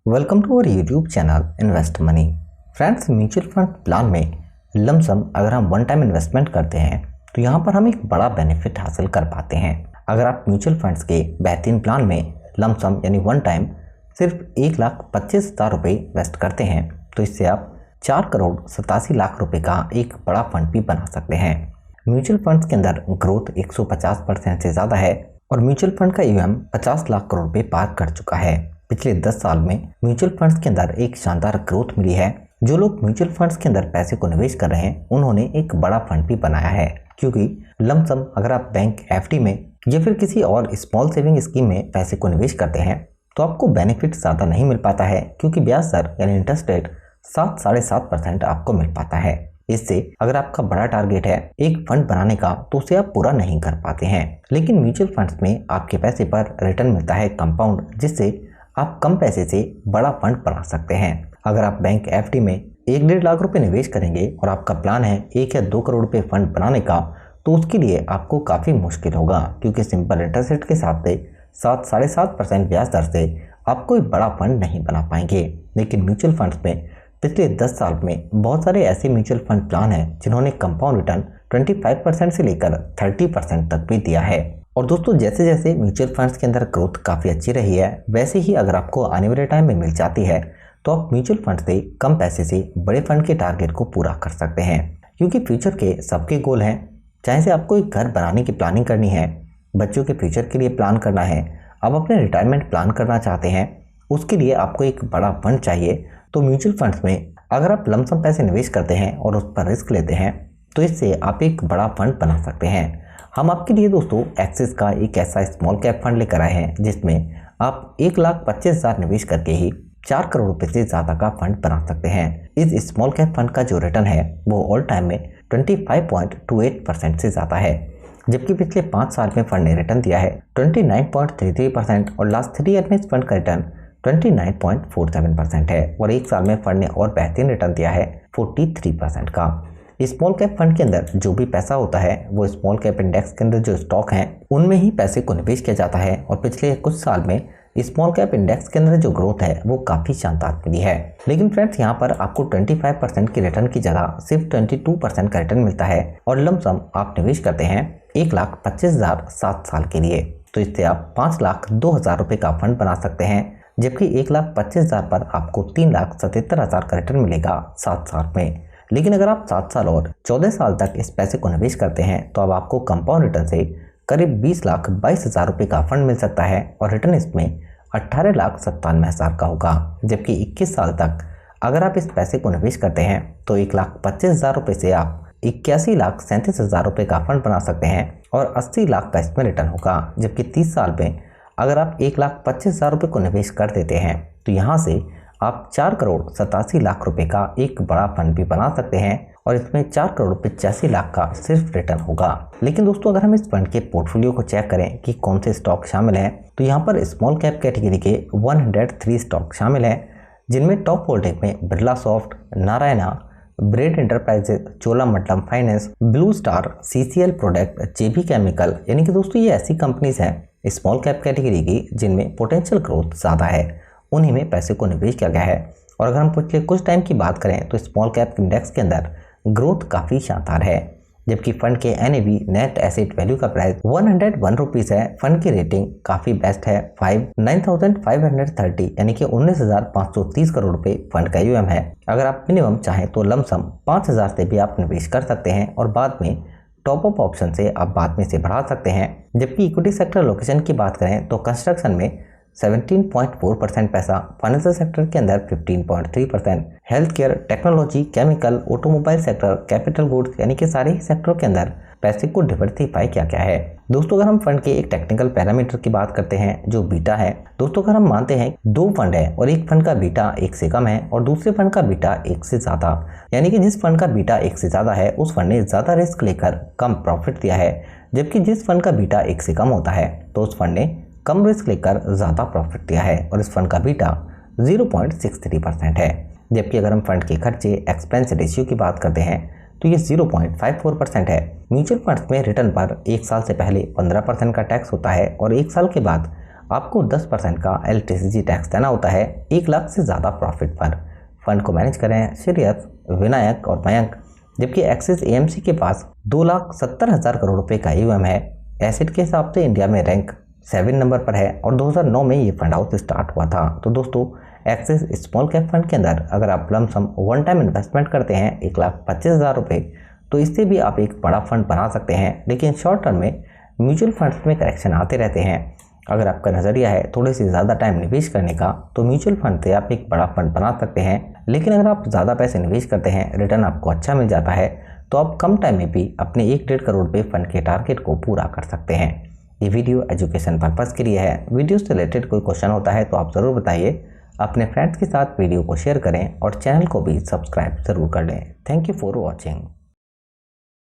Welcome to our YouTube channel invest money. Friends, mutual fund plan में lump sum अगर हम one time investment करते हैं तो यहाँ पर हम एक बड़ा बेनिफिट हासिल कर पाते हैं। अगर आप म्यूचुअल फंड्स के बेहतरीन प्लान में लमसम यानी वन टाइम सिर्फ 1,25,000 रुपये इन्वेस्ट करते हैं तो इससे आप 4,87,00,000 रुपये का एक बड़ा फंड भी बना सकते हैं। म्यूचुअल फंड्स के अंदर ग्रोथ 150% से ज़्यादा है और म्यूचुअल फंड का ईएम 50 लाख करोड़ रुपये पार कर चुका है। पिछले 10 साल में म्यूचुअल फंड्स के अंदर एक शानदार ग्रोथ मिली है। जो लोग म्यूचुअल फंड्स के अंदर पैसे को निवेश कर रहे हैं उन्होंने एक बड़ा फंड भी बनाया है, क्योंकि लमसम अगर आप बैंक एफडी में या फिर किसी और स्मॉल सेविंग स्कीम में पैसे को निवेश करते हैं तो आपको बेनिफिट ज़्यादा नहीं मिल पाता है, क्योंकि ब्याज दर यानी इंटरेस्ट रेट 7-7.5% आपको मिल पाता है। इससे अगर आपका बड़ा टारगेट है एक फंड बनाने का तो उसे आप पूरा नहीं कर पाते हैं। लेकिन म्यूचुअल फंड्स में आपके पैसे पर रिटर्न मिलता है कंपाउंड, जिससे आप कम पैसे से बड़ा फंड बना सकते हैं। अगर आप बैंक एफडी में 1-1.5 लाख रुपए निवेश करेंगे और आपका प्लान है 1 या 2 करोड़ रुपए फंड बनाने का, तो उसके लिए आपको काफ़ी मुश्किल होगा, क्योंकि सिंपल इंटरेस्ट रेट के हिसाब से 7-7.5% ब्याज दर से आप कोई बड़ा फंड नहीं बना पाएंगे। लेकिन म्यूचुअल फंड्स में पिछले 10 साल में बहुत सारे ऐसे म्यूचुअल फंड प्लान हैं जिन्होंने कंपाउंड रिटर्न 25% से लेकर 30% तक भी दिया है। और दोस्तों, जैसे जैसे म्यूचुअल फंड्स के अंदर ग्रोथ काफ़ी अच्छी रही है, वैसे ही अगर आपको आने वाले टाइम में मिल जाती है तो आप म्यूचुअल फंड से कम पैसे से बड़े फंड के टारगेट को पूरा कर सकते हैं। क्योंकि फ्यूचर के सबके गोल हैं, चाहे से आपको एक घर बनाने की प्लानिंग करनी है, बच्चों के फ्यूचर के लिए प्लान करना है, आप अपने रिटायरमेंट प्लान करना चाहते हैं, उसके लिए आपको एक बड़ा फंड चाहिए। तो म्यूचुअल फंड्स में अगर आप लमसम पैसे निवेश करते हैं और उस पर रिस्क लेते हैं तो इससे आप एक बड़ा फंड बना सकते हैं। हम आपके लिए दोस्तों एक्सिस का एक ऐसा स्मॉल कैप फंड लेकर आए हैं जिसमें आप 1,25,000 निवेश करके ही 4 करोड़ रुपए से ज़्यादा का फंड बना सकते हैं। इस स्मॉल कैप फंड का जो रिटर्न है वो ऑल टाइम में 25.28% से ज़्यादा है, जबकि पिछले 5 साल में फंड ने रिटर्न दिया है 29.33% और लास्ट 3 ईयर में इस फंड का रिटर्न 29.47% है। और एक साल में फंड ने और बेहतरीन रिटर्न दिया है 43% का। स्मॉल कैप फंड के अंदर जो भी पैसा होता है वो स्मॉल कैप इंडेक्स के अंदर जो स्टॉक हैं उनमें ही पैसे को निवेश किया जाता है। और पिछले कुछ साल में स्मॉल कैप इंडेक्स के अंदर जो ग्रोथ है वो काफ़ी शानदार मिली है। लेकिन फ्रेंड्स, यहाँ पर आपको 25% की रिटर्न की जगह सिर्फ 22% का रिटर्न मिलता है और लमसम आप निवेश करते हैं 1,25,000 7 साल के लिए। तो इससे आप 5,02,000 रुपये का फंड बना सकते हैं, जबकि 1,25,000 पर आपको 3,77,000 का रिटर्न मिलेगा 7 साल में। लेकिन अगर आप 7 साल और 14 साल तक इस पैसे को निवेश करते हैं तो अब आपको कंपाउंड रिटर्न से करीब 20,22,000 रुपये का फंड मिल सकता है और रिटर्न इसमें 18,97,000 का होगा। जबकि 21 साल तक अगर आप इस पैसे को निवेश करते हैं तो 1,25,000 रुपये से आप 81,37,000 रुपये का फंड बना सकते हैं और 80 लाख का इसमें रिटर्न होगा। जबकि 30 साल में अगर आप 1,25,000 रुपये को निवेश कर देते हैं तो यहाँ से आप 4,87,00,000 रुपये का एक बड़ा फंड भी बना सकते हैं और इसमें 4,85,00,000 का सिर्फ रिटर्न होगा। लेकिन दोस्तों, अगर हम इस फंड के पोर्टफोलियो को चेक करें कि कौन से स्टॉक शामिल हैं तो यहाँ पर स्मॉल कैप कैटेगरी के 103 स्टॉक शामिल हैं, जिनमें टॉप होल्डिंग में Birla soft, Narayana, bread enterprises, Cholamandalam finance, Blue Star, CCL product, JB chemical, यानी कि दोस्तों ये ऐसी कंपनीज हैं स्मॉल कैप कैटेगरी की जिनमें पोटेंशियल ग्रोथ ज़्यादा है, उन्हीं में पैसे को निवेश किया गया है। और अगर हम पिछले कुछ टाइम की बात करें तो स्मॉल कैप इंडेक्स के अंदर ग्रोथ काफ़ी शानदार है, जबकि फंड के एनएवी नेट एसेट वैल्यू का प्राइस 101 रुपीज़ है। फंड की रेटिंग काफ़ी बेस्ट है 9,530 यानी कि 19,530 करोड़ रुपए फंड का यूएम है। अगर आप मिनिमम चाहें तो लमसम 5,000 से भी आप निवेश कर सकते हैं और बाद में टॉप अप ऑप्शन से आप बाद में से बढ़ा सकते हैं। जबकि इक्विटी सेक्टर लोकेशन की बात करें तो कंस्ट्रक्शन में 17.4% पैसा, फाइनेंशियल सेक्टर के अंदर 15.3%, health care, technology, chemical, automobile sector, capital goods, यानी कि सारे ही सेक्टरों के अंदर पैसे को डिवर्सिफाई किया गया है। दोस्तों, अगर हम फंड के एक टेक्निकल पैरामीटर की बात करते हैं जो बीटा है, दोस्तों अगर हम मानते हैं 2 फंड है और एक फंड का बीटा 1 से कम है और दूसरे फंड का बीटा 1 से ज़्यादा, यानी कि जिस फंड का बीटा 1 से ज़्यादा है उस फंड ने ज़्यादा रिस्क लेकर कम प्रॉफिट दिया है, जबकि जिस फंड का बीटा 1 से कम होता है तो उस फंड ने कम रिस्क लेकर ज़्यादा प्रॉफिट दिया है और इस फंड का बीटा 0.63% है। जबकि अगर हम फंड के खर्चे एक्सपेंस रेशियो की बात करते हैं तो ये 0.54% है। म्यूचुअल फंड्स में रिटर्न पर 1 साल से पहले 15% का टैक्स होता है और 1 साल के बाद आपको 10% का LTCG टैक्स देना होता है 1 लाख से ज़्यादा प्रॉफिट पर। फंड को मैनेज करें श्रेयस, विनायक और मयंक, जबकि एक्सिस AMC के पास 2,70,000 करोड़ रुपए का AUM है। एसेट के हिसाब से इंडिया में रैंक 7 नंबर पर है और 2009 में ये फंड हाउस स्टार्ट हुआ था। तो दोस्तों, एक्सिस स्मॉल कैप फंड के अंदर अगर आप लमसम वन टाइम इन्वेस्टमेंट करते हैं 1,25,000 रुपये, तो इससे भी आप एक बड़ा फंड बना सकते हैं। लेकिन शॉर्ट टर्म में म्यूचुअल फंड्स में करेक्शन आते रहते हैं। अगर आपका नज़रिया है थोड़े से ज़्यादा टाइम निवेश करने का, तो म्यूचुअल फंड से आप एक बड़ा फंड बना सकते हैं। लेकिन अगर आप ज़्यादा पैसे निवेश करते हैं, रिटर्न आपको अच्छा मिल जाता है, तो आप कम टाइम में भी अपने 1-1.5 करोड़ रुपये फंड के टारगेट को पूरा कर सकते हैं। ये वीडियो एजुकेशन पर्पज़ के लिए है। वीडियो से रिलेटेड कोई क्वेश्चन होता है तो आप ज़रूर बताइए। अपने फ्रेंड्स के साथ वीडियो को शेयर करें और चैनल को भी सब्सक्राइब ज़रूर कर लें। Thank you for watching.